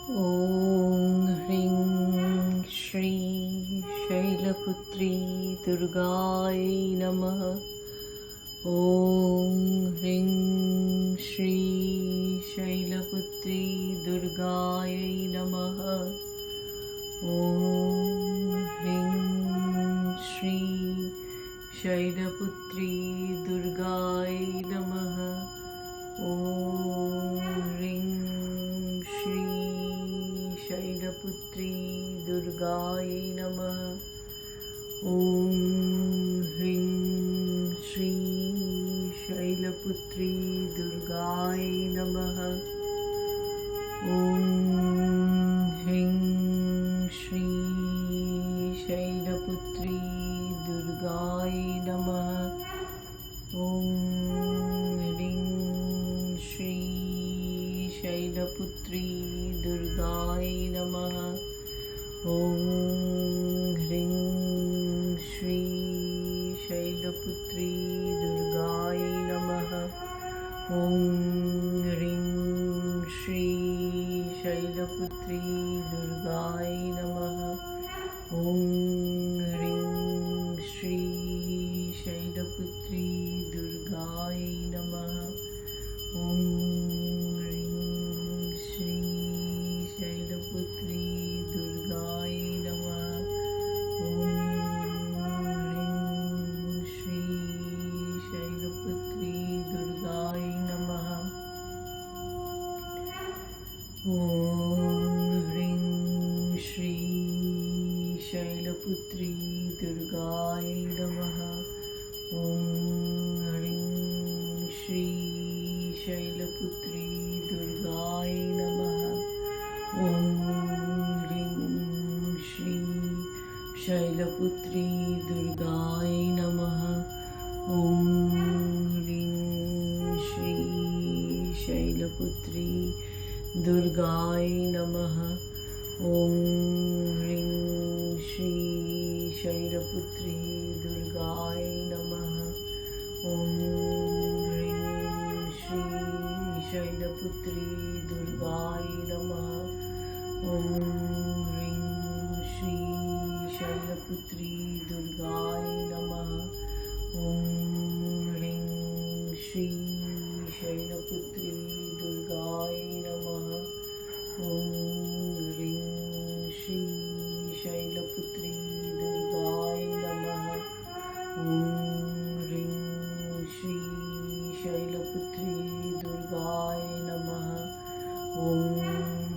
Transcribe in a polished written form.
ॐ ह्रीं श्री शैलपुत्री दुर्गाय नमः। ॐ ह्रीं श्री शैलपुत्री दुर्गाय नमः। ॐ ह्रीं श्री शैलपुत्री दुर्गाय नमः। ॐ ह्रीं श्री शैलपुत्री दुर्गाय नमः। ॐ ह्रीं श्री शैलपुत्री दुर्गाय नमः। ॐ ह्रीं श्री शैलपुत्री दुर्गाय नमः। ॐ ह्रीं श्री शैलपुत्री दुर्गाय नमः। ॐ ह्रीं श्री शैलपुत्री दुर्गाय नमः। ॐ ह्रीं श्री शैलपुत्री दुर्गाय नमः। ॐ ह्रीं श्री शैलपुत्री दुर्गाय नमः। ॐ ह्रीं श्री शैलपुत्री दुर्गाय नमः। ॐ ह्रीं श्री शैलपुत्री दुर्गाय नमः। ॐ ह्रीं श्री शैलपुत्री दुर्गाय नमः। ॐ ह्रीं श्री शैलपुत्री दुर्गाय नमः। ॐ ह्रीं श्री शैलपुत्री दुर्गाय नमः। ॐ ह्रीं श्री शैलपुत्री दुर्गाय नमः। ॐ ह्रीं श्री शैलपुत्री दुर्गाय नमः। ॐ ह्रीं श्री शैलपुत्री दुर्गाय नमः। ॐ ह्रीं श्री शैलपुत्री दुर्गाय नमः। ॐ ह्रीं श्री शैलपुत्री